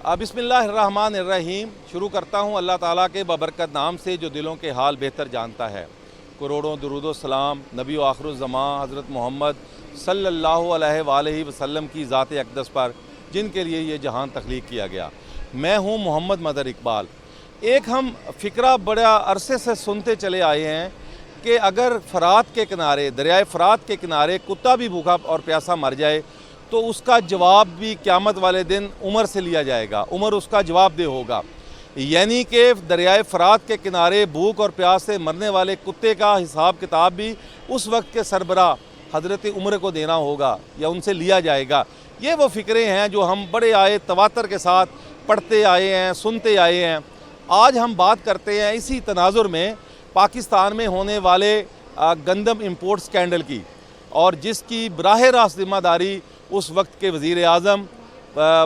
बिस्मिल्लाहिर्रहमानिर्रहीम। शुरू करता हूँ अल्लाह ताला के बबरकत नाम से जो दिलों के हाल बेहतर जानता है। करोड़ों दुरूद सलाम नबी व आखिरुज़्ज़मां हज़रत मोहम्मद सल्लल्लाहु अलैहि वसल्लम की ज़ात अक़दस पर, जिनके लिए ये जहान तख्लीक़ किया गया। मैं हूँ मोहम्मद मदर इकबाल। एक हम फ़िक्रा बड़ा अरसे से सुनते चले आए हैं कि अगर फ़रात के किनारे, दरियाए फ़रात के किनारे कुत्ता भी भूखा और प्यासा मर जाए तो उसका जवाब भी क़यामत वाले दिन उमर से लिया जाएगा, उमर उसका जवाबदेह होगा। यानी कि दरियाए फ़रात के किनारे भूख और प्यास से मरने वाले कुत्ते का हिसाब किताब भी उस वक्त के सरबराह हज़रत उमर को देना होगा या उनसे लिया जाएगा। ये वो फ़िक्रे हैं जो हम बड़े आए तवातर के साथ पढ़ते आए हैं, सुनते आए हैं। आज हम बात करते हैं इसी तनाजुर में पाकिस्तान में होने वाले गंदम इंपोर्ट स्कैंडल की, और जिसकी बराह रास्त ज़िम्मेदारी उस वक्त के वज़ीर आज़म,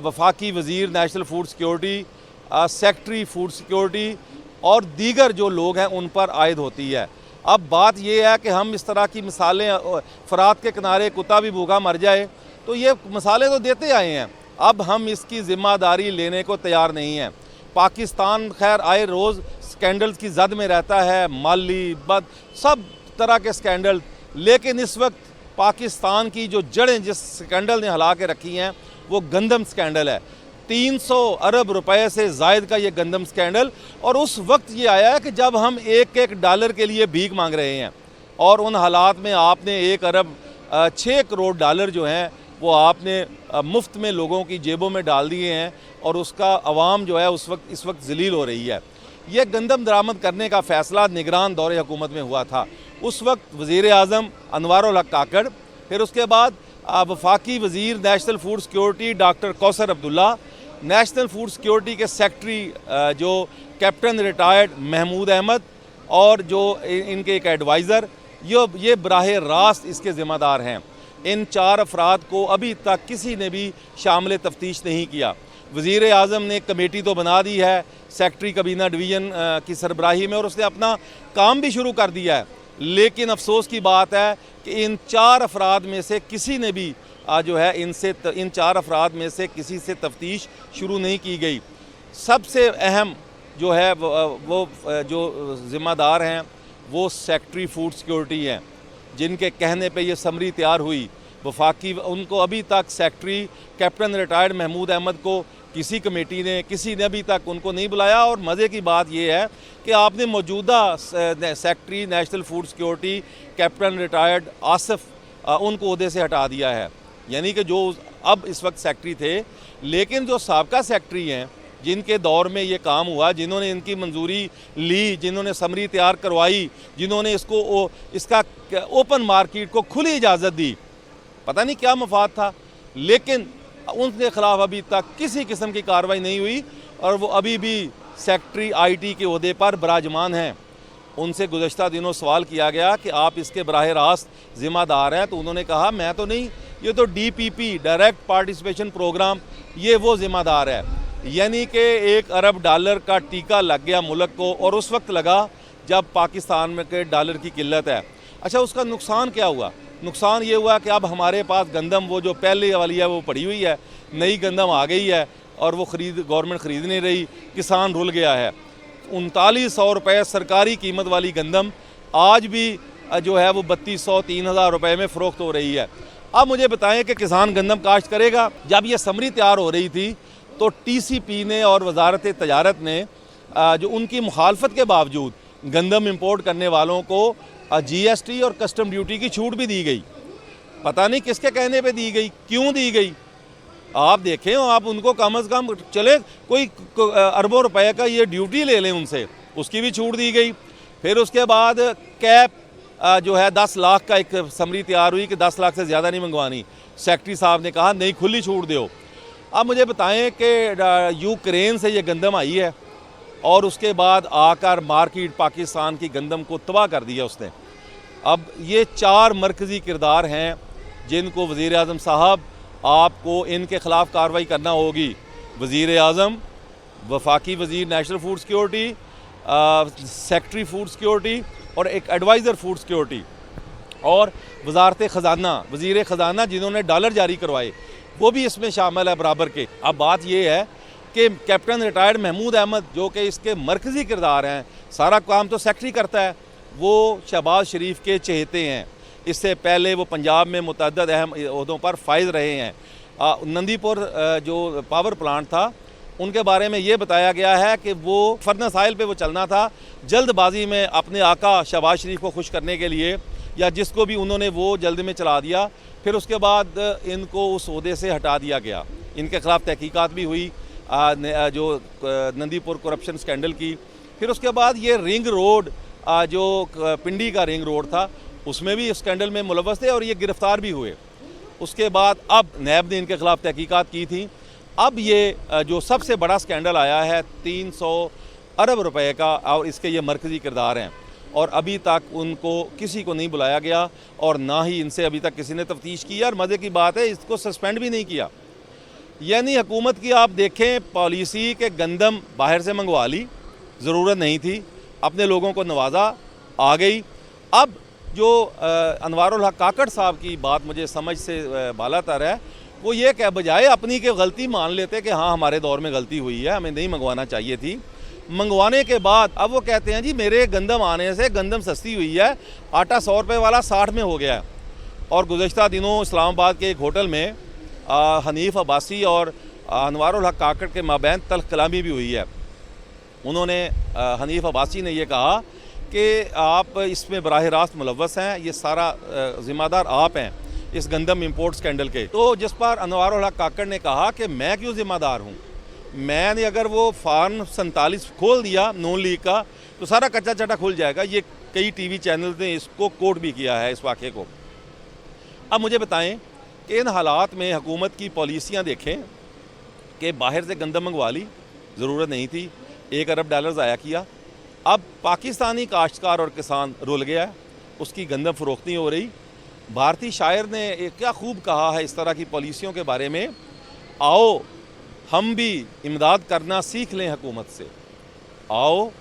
वफाकी वज़ीर national food security, secretary food security और दीगर जो लोग हैं उन पर आयद होती है। अब बात यह है कि हम इस तरह की मिसालें, फ़रात के किनारे कुत्ता भी भूखा मर जाए, तो ये मिसालें तो देते आए हैं। अब हम इसकी ज़िम्मेदारी लेने को तैयार नहीं हैं। पाकिस्तान खैर आए रोज़ स्कैंडल्स की जद में रहता है, माली बद सब तरह के स्कैंडल, लेकिन इस वक्त पाकिस्तान की जो जड़ें जिस स्कैंडल ने हिला के रखी हैं वो गंदम स्कैंडल है। 300 अरब रुपए से ज़ायद का ये गंदम स्कैंडल, और उस वक्त ये आया है कि जब हम एक डॉलर के लिए भीख मांग रहे हैं, और उन हालात में आपने 1 अरब 6 करोड़ डॉलर जो हैं वो आपने मुफ्त में लोगों की जेबों में डाल दिए हैं, और उसका अवाम जो है इस वक्त ज़लील हो रही है। यह गंदम दरामद करने का फ़ैसला निगरान दौरे हुकूमत में हुआ था। उस वक्त वज़ीर आज़म अनवारुल हक काकड़, फिर उसके बाद वफाकी वज़ीर national food security doctor Kausar Abdullah, national food security के सेक्रेटरी जो कैप्टन रिटायर्ड महमूद अहमद, और जो इनके एक एडवाइज़र, ये बराह रास्त इसके ज़िम्मेदार हैं। इन 4 अफराद को अभी तक किसी ने भी शामिल तफ्तीश नहीं किया। वज़ीर आज़म ने कमेटी तो बना दी है सेक्रेटरी कबीना डिवीज़न की सरबराही में, और उसने अपना काम भी शुरू कर दिया है, लेकिन अफसोस की बात है कि इन 4 अफराद में से किसी ने भी जो है इन 4 अफराद में से किसी से तफ्तीश शुरू नहीं की गई। सबसे अहम जो है वो जो ज़िम्मेदार हैं वो सेक्रेटरी फूड सिक्योरिटी हैं, जिनके कहने पे ये समरी तैयार हुई। वफाकी उनको अभी तक secretary captain retired Mahmood Ahmed को किसी ने अभी तक उनको नहीं बुलाया। और मज़े की बात यह है कि आपने मौजूदा secretary national food security captain retired Asif उनको ओहदे से हटा दिया है, यानी कि जो अब इस वक्त सेक्रेटरी थे, लेकिन जो साबका सेक्रेटरी हैं जिनके दौर में ये काम हुआ, जिन्होंने इनकी मंजूरी ली, जिन्होंने समरी तैयार करवाई, जिन्होंने इसका ओपन मार्केट को खुली इजाज़त दी, पता नहीं क्या मफाद था, लेकिन उनके ख़िलाफ़ अभी तक किसी किस्म की कार्रवाई नहीं हुई, और वो अभी भी सेक्रेटरी आईटी के ओहदे पर बराजमान हैं। उनसे गुज़श्ता दिनों सवाल किया गया कि आप इसके बराह रास्त ज़िम्मेदार हैं, तो उन्होंने कहा मैं तो नहीं, ये तो DPP डायरेक्ट पार्टिसिपेशन प्रोग्राम, ये वो ज़िम्मेदार है। यानी कि 1 अरब डॉलर का टीका लग गया मुल्क को, और उस वक्त लगा जब पाकिस्तान में के डॉलर की किल्लत है। अच्छा, उसका नुकसान क्या हुआ? नुकसान ये हुआ कि अब हमारे पास गंदम वो जो पहले वाली है वो पड़ी हुई है, नई गंदम आ गई है, और वो गवर्नमेंट ख़रीद नहीं रही, किसान रुल गया है। 3900 रुपये सरकारी कीमत वाली गंदम आज भी जो है वो 3200-3000 रुपये में फ़रोख्त हो रही है। अब मुझे बताएं कि किसान गंदम काश्त करेगा? जब ये समरी तैयार हो रही थी तो TCP ने और वजारत तजारत ने जो उनकी मुखालफत के बावजूद गंदम इंपोर्ट करने वालों को GST और कस्टम ड्यूटी की छूट भी दी गई। पता नहीं किसके कहने पे दी गई, क्यों दी गई। आप देखें, आप उनको कम से कम चले कोई अरबों रुपए का ये ड्यूटी ले लें उनसे, उसकी भी छूट दी गई। फिर उसके बाद कैप जो है 10 लाख का एक समरी तैयार हुई कि 10 लाख से ज़्यादा नहीं मंगवानी। सेक्रेटरी साहब ने कहा नहीं, खुली छूट दो। अब मुझे बताएं कि यूक्रेन से ये गंदम आई है, और उसके बाद आकर मार्केट पाकिस्तान की गंदम को तबाह कर दिया उसने। अब ये 4 मरकज़ी किरदार हैं जिनको वज़ीर आज़म साहब आपको इनके ख़िलाफ़ कार्रवाई करना होगी। वज़ीर आज़म, वफाकी वज़ीर national food security, secretary food security और एक एडवाइज़र फूड सिक्योरिटी, और वजारत ख़जाना, वज़ीर ख़जाना जिन्होंने डॉलर जारी करवाए, वो भी इसमें शामिल है बराबर के। अब बात ये है कि कैप्टन रिटायर्ड महमूद अहमद जो कि इसके मरकज़ी किरदार हैं, सारा काम तो सेक्रेटरी करता है, वो शहबाज शरीफ के चहेते हैं। इससे पहले वो पंजाब में मुतअद्दिद अहम ओहदों पर फाइज रहे हैं। नंदीपुर जो पावर प्लांट था उनके बारे में ये बताया गया है कि वो फर्नेस ऑयल पे वो चलना था, जल्दबाजी में अपने आका शहबाज शरीफ को खुश करने के लिए या जिसको भी उन्होंने वो जल्दी में चला दिया। फिर उसके बाद इनको उस ओहदे से हटा दिया गया। इनके ख़िलाफ़ तहकीकात भी हुई जो नंदीपुर करप्शन स्कैंडल की। फिर उसके बाद ये रिंग रोड जो पिंडी का रिंग रोड था उसमें भी स्कैंडल में मुलव्वस थे और ये गिरफ़्तार भी हुए। उसके बाद अब नैब ने इनके ख़िलाफ़ तहकीकात की थी। अब ये जो सबसे बड़ा स्कैंडल आया है 300 अरब रुपए का, और इसके ये मरकज़ी किरदार हैं और अभी तक उनको किसी को नहीं बुलाया गया और ना ही इनसे अभी तक किसी ने तफ्तीश की। और मज़े की बात है इसको सस्पेंड भी नहीं किया। यानी हुकूमत की आप देखें पॉलिसी के गंदम बाहर से मंगवा ली, ज़रूरत नहीं थी, अपने लोगों को नवाजा, आ गई। अब जो अनवारुल हक काकड़ साहब की बात मुझे समझ से बालातर है, वो ये कह बजाय अपनी के गलती मान लेते कि हाँ हमारे दौर में गलती हुई है, हमें नहीं मंगवाना चाहिए थी। मंगवाने के बाद अब वो कहते हैं जी मेरे गंदम आने से गंदम सस्ती हुई है, आटा 100 रुपये वाला 60 में हो गया है। और गुज़श्ता दिनों इस्लामाबाद के एक होटल में हनीफ अब्बासी और अनवारुल हक काकड़ के माबैन तल्ख कलामी भी हुई है। उन्होंने हनीफ अब्बासी ने यह कहा कि आप इसमें बराह रास्त मुलव्वस हैं, ये सारा ज़िम्मेदार आप हैं इस गंदम इंपोर्ट स्कैंडल के। तो जिस पर अनवारुल हक काकड़ ने कहा कि मैं क्यों ज़िम्मेदार हूँ, मैंने अगर वो फार्म 47 खोल दिया नून लीग का तो सारा कच्चा चटा खुल जाएगा। ये कई टीवी चैनल ने इसको कोट भी किया है इस वाक़े को। अब मुझे बताएं कि इन हालात में हुकूमत की पॉलिसियाँ देखें कि बाहर से गंदम मंगवा ली, ज़रूरत नहीं थी, 1 अरब डॉलर ज़ाया किया। अब पाकिस्तानी काश्तकार और किसान रुल गया, उसकी गंदम फ़रोख्त नहीं हो रही। भारतीय शायर ने क्या खूब कहा है इस तरह की पॉलिसियों के बारे में, आओ हम भी इमदाद करना सीख लें हुकूमत से, आओ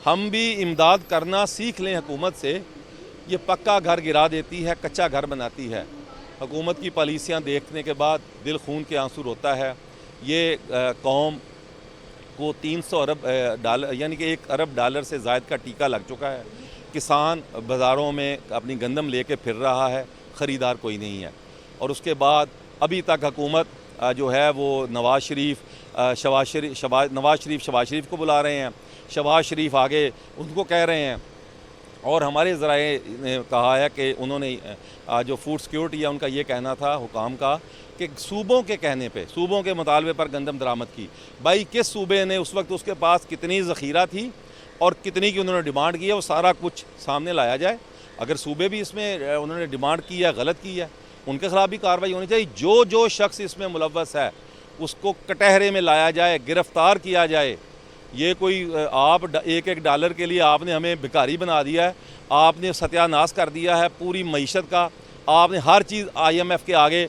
हम भी इमदाद करना सीख लें हुकूमत से। ये पक्का घर गिरा देती है, कच्चा घर बनाती है। हुकूमत की पॉलिसियाँ देखने के बाद दिल खून के आंसू रोता है। ये कौम को 300 अरब डॉलर यानी कि 1 अरब डॉलर से ज़ायद का टीका लग चुका है। किसान बाज़ारों में अपनी गंदम लेके फिर रहा है, ख़रीदार कोई नहीं है। और उसके बाद अभी तक हुकूमत जो है वो नवाज़ शरीफ शहबाज शरीफ को बुला रहे हैं, शहबाज शरीफ आगे उनको कह रहे हैं। और हमारे ज़राए ने कहा है कि उन्होंने जो फूड सिक्योरिटी है उनका ये कहना था हुकाम का कि सूबों के कहने पे, सूबों के मुतालबे पर गंदम दरामद की। भाई किस सूबे ने उस वक्त उसके पास कितनी ज़ख़ीरा थी और कितनी की उन्होंने डिमांड की है, वो सारा कुछ सामने लाया जाए। अगर सूबे भी इसमें उन्होंने डिमांड की है, गलत की है, उनके ख़िलाफ़ भी कार्रवाई होनी चाहिए। जो शख्स इसमें मुलव्वस है उसको कटहरे में लाया जाए, गिरफ़्तार किया जाए। ये कोई आप 1-1 डॉलर के लिए आपने हमें भिखारी बना दिया है, आपने सत्यानाश कर दिया है पूरी मईशत का, आपने हर चीज़ IMF के आगे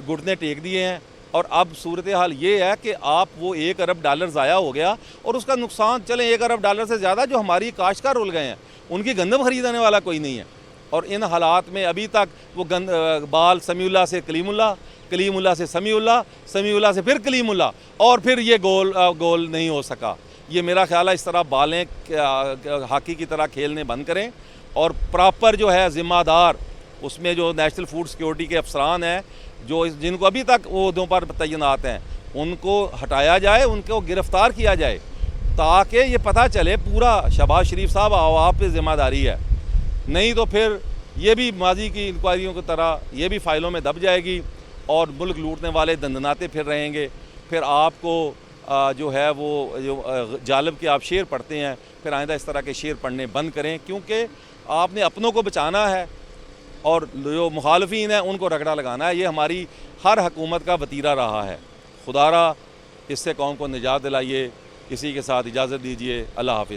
घुटने टेक दिए हैं। और अब सूरत हाल ये है कि आप वो 1 अरब डॉलर ज़ाया हो गया और उसका नुकसान, चलें 1 अरब डॉलर से ज़्यादा जो हमारी काश्तकार रुल गए हैं, उनकी गंदम ख़रीदने वाला कोई नहीं है। और इन हालात में अभी तक वो बाल समीउल्लाह से कलीमुल्लाह, कलीमुल्लाह से समीउल्लाह, समीउल्लाह से फिर कलीमुल्लाह, और फिर ये गोल नहीं हो सका। ये मेरा ख्याल है इस तरह बालें हॉकी की तरह खेलने बंद करें और प्रॉपर जो है ज़िम्मेदार उसमें जो नेशनल फूड सिक्योरिटी के अफसरान हैं जो जिनको अभी तक ओहदों पर तैनात हैं उनको हटाया जाए, उनको गिरफ़्तार किया जाए ताकि ये पता चले पूरा शहबाज शरीफ साहब आप पे ज़िम्मेदारी है। नहीं तो फिर ये भी माजी की इंक्वायरियों की तरह ये भी फ़ाइलों में दब जाएगी और मुल्क लूटने वाले दंदनाते फिर रहेंगे। फिर आपको जो है वो जो जालिब के आप शेर पढ़ते हैं, फिर आइंदा इस तरह के शेर पढ़ने बंद करें, क्योंकि आपने अपनों को बचाना है और जो मुखालफीन हैं उनको रगड़ा लगाना है। ये हमारी हर हुकूमत का वतीरा रहा है। खुदारा इससे कौम को निजात दिलाइए। इसी के साथ इजाज़त दीजिए। अल्लाह हाफिज़।